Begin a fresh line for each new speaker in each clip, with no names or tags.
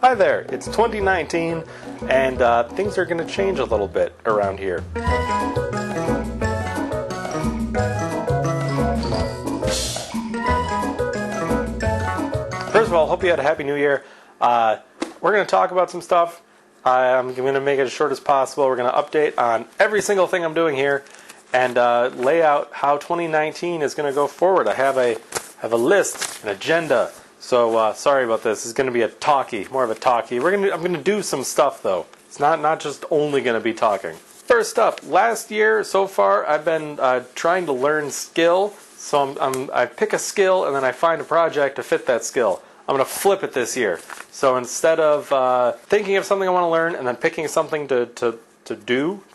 Hi there, it's 2019, and things are going to change a little bit around here. First of all, hope you had a Happy New Year. We're going to talk about some stuff. I'm going to make it as short as possible. We're going to update on every single thing I'm doing here and lay out how 2019 is going to go forward. I have a list, an agenda. So sorry about this. It's going to be more of a talkie. I'm going to do some stuff though. It's not just only going to be talking. First up, last year so far I've been trying to learn skill. So I pick a skill and then I find a project to fit that skill. I'm going to flip it this year. So instead of thinking of something I want to learn and then picking something to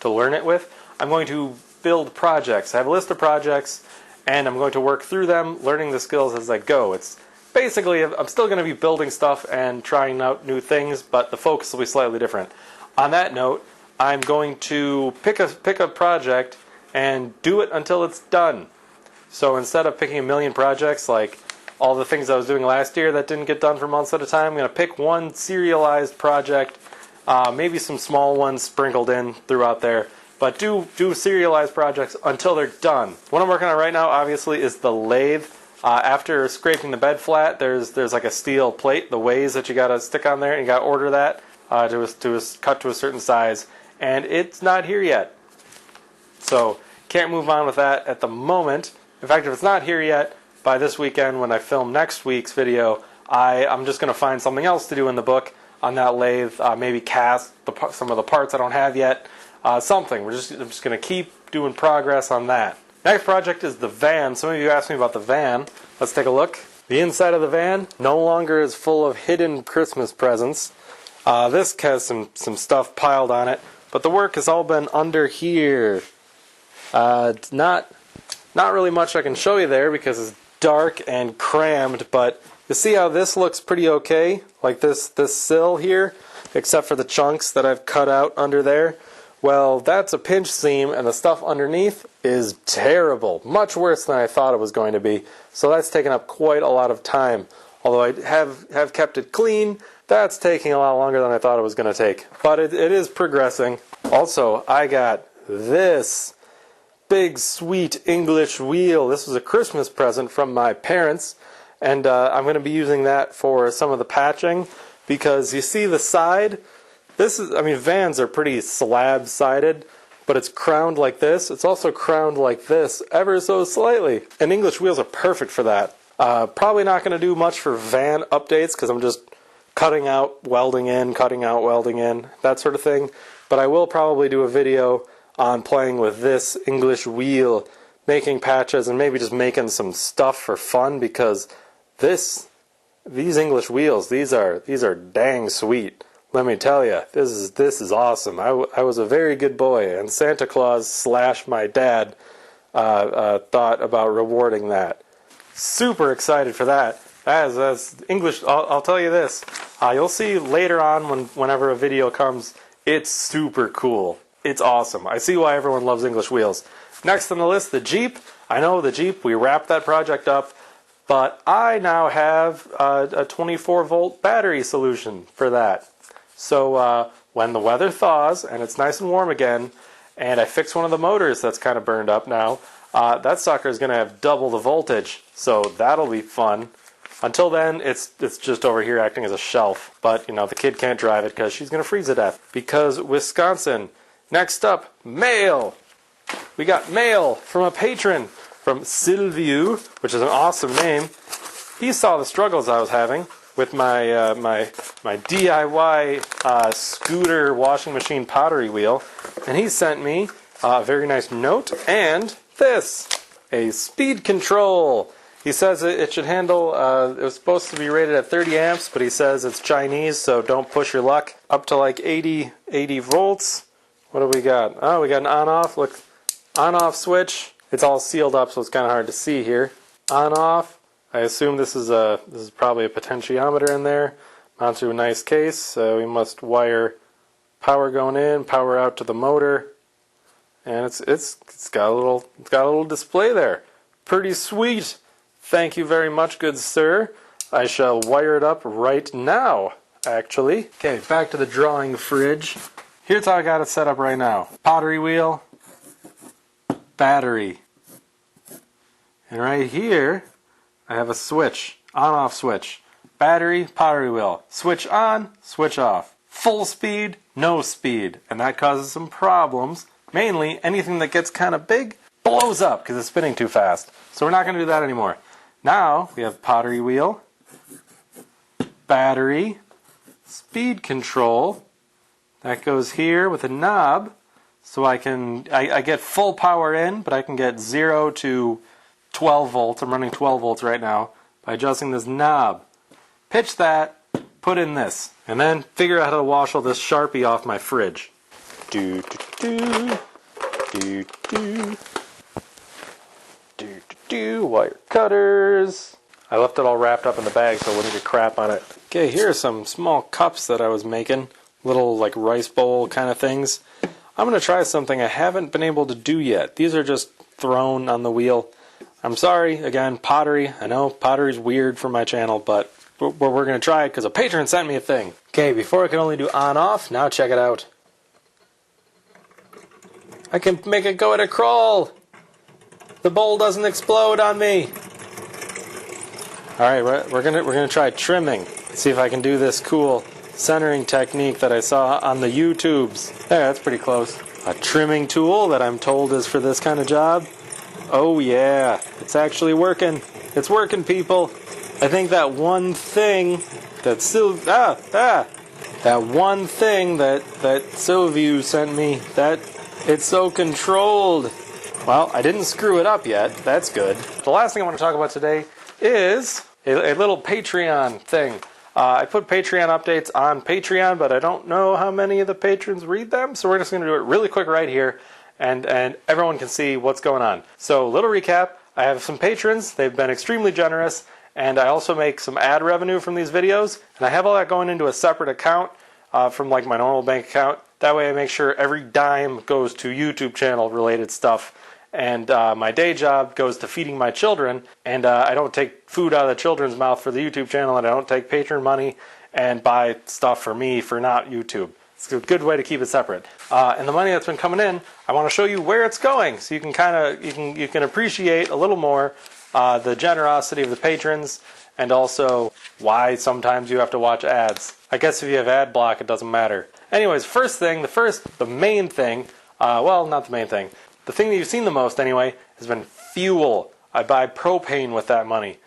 learn it with, I'm going to build projects. I have a list of projects and I'm going to work through them, learning the skills as I go. It's basically, I'm still going to be building stuff and trying out new things, but the focus will be slightly different. On that note, I'm going to pick a project and do it until it's done. So instead of picking a million projects, like all the things I was doing last year that didn't get done for months at a time, I'm going to pick one serialized project, maybe some small ones sprinkled in throughout there, but do serialized projects until they're done. What I'm working on right now, obviously, is the lathe. After scraping the bed flat, there's like a steel plate, the ways that you got to stick on there, and you got to order that to cut to a certain size, and it's not here yet. So can't move on with that at the moment. In fact, if it's not here yet, by this weekend when I film next week's video, I'm just going to find something else to do in the book on that lathe, maybe cast some of the parts I don't have yet, something. I'm just going to keep doing progress on that. Next project is the van. Some of you asked me about the van. Let's take a look. The inside of the van no longer is full of hidden Christmas presents. This has some stuff piled on it, but the work has all been under here. It's not really much I can show you there because it's dark and crammed, but you see how this looks pretty okay, like this sill here, except for the chunks that I've cut out under there. Well, that's a pinch seam, and the stuff underneath is terrible. Much worse than I thought it was going to be. So that's taken up quite a lot of time. Although I have kept it clean, that's taking a lot longer than I thought it was going to take. But it is progressing. Also, I got this big, sweet English wheel. This was a Christmas present from my parents, and I'm going to be using that for some of the patching, because you see the side. Vans are pretty slab-sided, but it's crowned like this. It's also crowned like this, ever so slightly. And English wheels are perfect for that. Probably not going to do much for van updates, because I'm just cutting out, welding in, that sort of thing. But I will probably do a video on playing with this English wheel, making patches, and maybe just making some stuff for fun, because these English wheels, these are dang sweet. Let me tell you, this is awesome. I was a very good boy, and Santa Claus / my dad thought about rewarding that. Super excited for that. As English, I'll tell you this. You'll see later on whenever a video comes, it's super cool. It's awesome. I see why everyone loves English wheels. Next on the list, the Jeep. I know the Jeep, we wrapped that project up, but I now have a 24-volt battery solution for that. So when the weather thaws and it's nice and warm again, and I fix one of the motors that's kind of burned up now, that sucker is going to have double the voltage. So that'll be fun. Until then, it's just over here acting as a shelf. But, the kid can't drive it because she's going to freeze to death. Because Wisconsin. Next up, mail. We got mail from a patron, from Sylviu, which is an awesome name. He saw the struggles I was having with my my DIY scooter washing machine pottery wheel, and he sent me a very nice note and this, a speed control. He says it should handle, it was supposed to be rated at 30 amps, but he says it's Chinese, so don't push your luck. Up to like 80 volts. What do we got? Oh, we got an on-off. Look, on-off switch. It's all sealed up, so it's kind of hard to see here. On-off. I assume this is probably a potentiometer in there, mounted to a nice case. So we must wire power going in, power out to the motor, and it's got a little display there. Pretty sweet. Thank you very much, good sir. I shall wire it up right now. actually. Okay, back to the drawing fridge. Here's how I got it set up right now. Pottery wheel, battery. And right here, I have a switch, on-off switch. Battery, pottery wheel. Switch on, switch off. Full speed, no speed. And that causes some problems. Mainly, anything that gets kind of big blows up because it's spinning too fast. So we're not going to do that anymore. Now, we have pottery wheel, battery, speed control. That goes here with a knob. So I get full power in, but I can get 0 to 12 volts. I'm running 12 volts right now by adjusting this knob. Pitch that, put in this, and then figure out how to wash all this Sharpie off my fridge. Do do do do do do do. Wire cutters. I left it all wrapped up in the bag so it wouldn't get crap on it. Okay, here are some small cups that I was making, little like rice bowl kind of things. I'm going to try something I haven't been able to do yet. These are just thrown on the wheel. I'm sorry, again, pottery. I know pottery's weird for my channel, but we're going to try it because a patron sent me a thing. Okay, before I could only do on-off, now check it out. I can make it go at a crawl. The bowl doesn't explode on me. All right, we're gonna try trimming. See if I can do this cool centering technique that I saw on the YouTubes. There, that's pretty close. A trimming tool that I'm told is for this kind of job. Oh yeah, it's actually working. It's working, people. I think that one thing that that one thing that Sylvie sent me, that it's so controlled. Well, I didn't screw it up yet. That's good. The last thing I want to talk about today is a little Patreon thing. I put Patreon updates on Patreon, but I don't know how many of the patrons read them, so we're just going to do it really quick right here, and everyone can see what's going on. So, little recap. I have some patrons. They've been extremely generous. And I also make some ad revenue from these videos. And I have all that going into a separate account from like my normal bank account. That way I make sure every dime goes to YouTube channel related stuff. And my day job goes to feeding my children. And I don't take food out of the children's mouth for the YouTube channel. And I don't take patron money and buy stuff for me for not YouTube. It's a good way to keep it separate. And the money that's been coming in, I want to show you where it's going. So you can you can appreciate a little more the generosity of the patrons, and also why sometimes you have to watch ads. I guess if you have ad block, it doesn't matter. Anyways, the main thing, well, not the main thing, the thing that you've seen the most anyway, has been fuel. I buy propane with that money.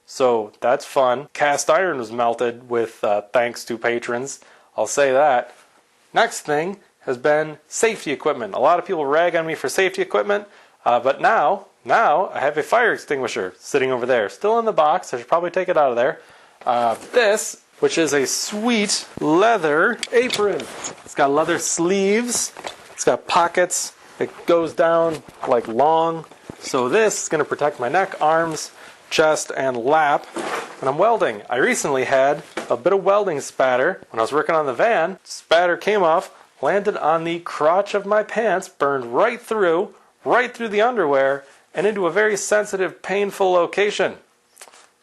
So that's fun. Cast iron was melted with thanks to patrons. I'll say that. Next thing has been safety equipment. A lot of people rag on me for safety equipment, but now I have a fire extinguisher sitting over there. Still in the box. I should probably take it out of there. This, which is a sweet leather apron. It's got leather sleeves. It's got pockets. It goes down like long. So this is going to protect my neck, arms, chest, and lap when I'm welding. I recently had a bit of welding spatter when I was working on the van. Spatter came off, landed on the crotch of my pants, burned right through the underwear, and into a very sensitive, painful location.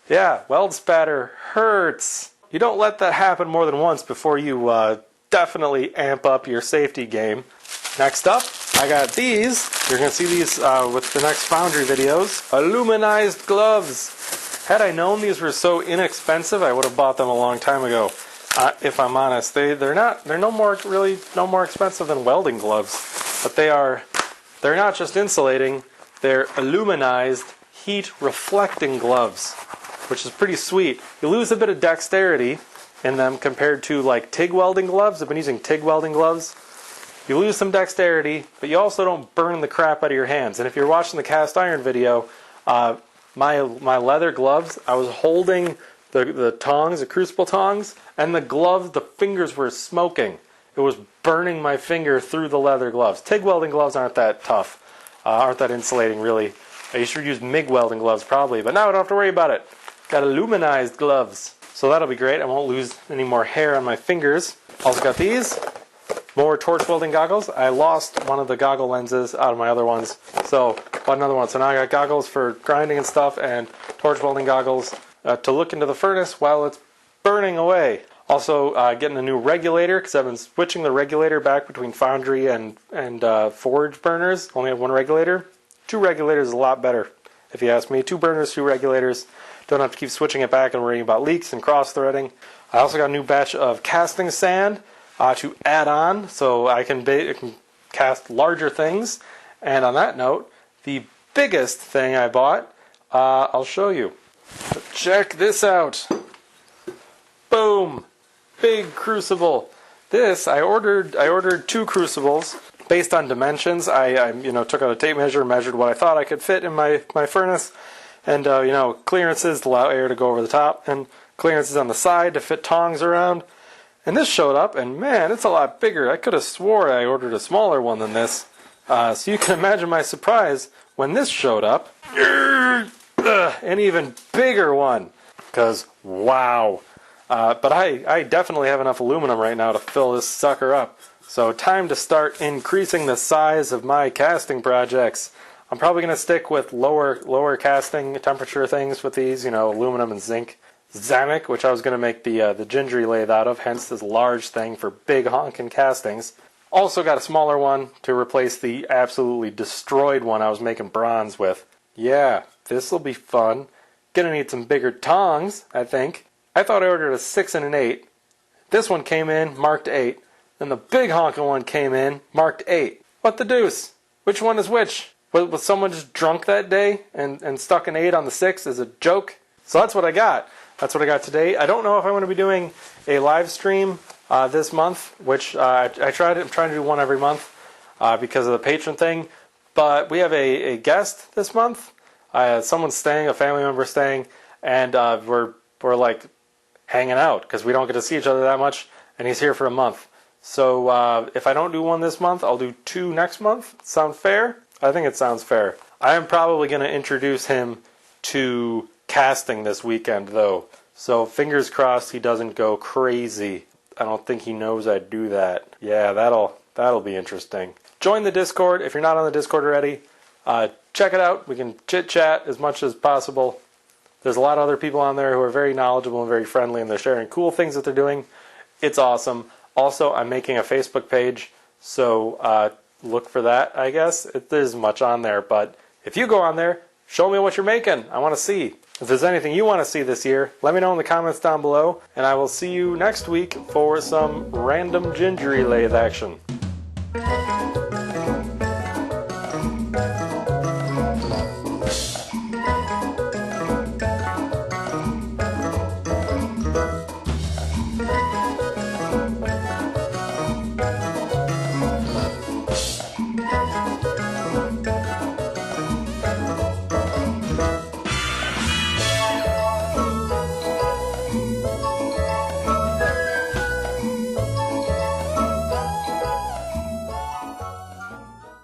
Yeah, weld spatter hurts. You don't let that happen more than once before you definitely amp up your safety game. Next up, I got these. You're going to see these with the next Foundry videos. Aluminized gloves. Had I known these were so inexpensive, I would have bought them a long time ago. If I'm honest, they're no more expensive than welding gloves, but they're not just insulating. They're aluminized, heat-reflecting gloves, which is pretty sweet. You lose a bit of dexterity in them compared to like TIG welding gloves. I've been using TIG welding gloves. You lose some dexterity, but you also don't burn the crap out of your hands. And if you're watching the cast iron video, my leather gloves, I was holding the tongs, the crucible tongs, and the fingers were smoking. It was burning my finger through the leather gloves. TIG welding gloves aren't that tough. Aren't that insulating, really. I should use MIG welding gloves, probably, but now I don't have to worry about it. Got aluminized gloves. So that'll be great. I won't lose any more hair on my fingers. Also got these. More torch welding goggles. I lost one of the goggle lenses out of my other ones, so bought another one. So now I got goggles for grinding and stuff, and torch welding goggles to look into the furnace while it's burning away. Also getting a new regulator, because I've been switching the regulator back between foundry and forge burners. Only have one regulator. 2 regulators is a lot better, if you ask me. 2 burners, 2 regulators. Don't have to keep switching it back and worrying about leaks and cross-threading. I also got a new batch of casting sand to add on, so I can cast larger things. And on that note, the biggest thing I bought, I'll show you. Check this out. Boom! Big crucible. This, I ordered 2 crucibles based on dimensions. I took out a tape measure, measured what I thought I could fit in my furnace, and clearances to allow air to go over the top, and clearances on the side to fit tongs around. And this showed up, and man, it's a lot bigger. I could have swore I ordered a smaller one than this. So you can imagine my surprise when this showed up. An even bigger one. Because, wow. But I definitely have enough aluminum right now to fill this sucker up. So time to start increasing the size of my casting projects. I'm probably going to stick with lower casting temperature things with these, aluminum and zinc. Zamic, which I was going to make the Gingery Lathe out of, hence this large thing for big honkin' castings. Also got a smaller one to replace the absolutely destroyed one I was making bronze with. Yeah, this'll be fun. Gonna need some bigger tongs, I think. I thought I ordered a 6 and an 8. This one came in, marked 8. Then the big honkin' one came in, marked 8. What the deuce? Which one is which? Was someone just drunk that day and stuck an 8 on the 6 as a joke? So that's what I got. That's what I got today. I don't know if I'm going to be doing a live stream this month, which I'm trying to do one every month because of the Patron thing. But we have a guest this month. Someone's staying, a family member staying, and we're like hanging out because we don't get to see each other that much, and he's here for a month. So if I don't do one this month, I'll do 2 next month. Sound fair? I think it sounds fair. I am probably going to introduce him to casting this weekend, though. So fingers crossed he doesn't go crazy. I don't think he knows I do that. Yeah, that'll be interesting. Join the Discord if you're not on the Discord already. Check it out. We can chit-chat as much as possible. There's a lot of other people on there who are very knowledgeable and very friendly, and they're sharing cool things that they're doing. It's awesome. Also, I'm making a Facebook page, so look for that, I guess. There isn't much on there, but if you go on there, show me what you're making. I want to see. If there's anything you want to see this year, let me know in the comments down below, and I will see you next week for some random Gingery Lathe action.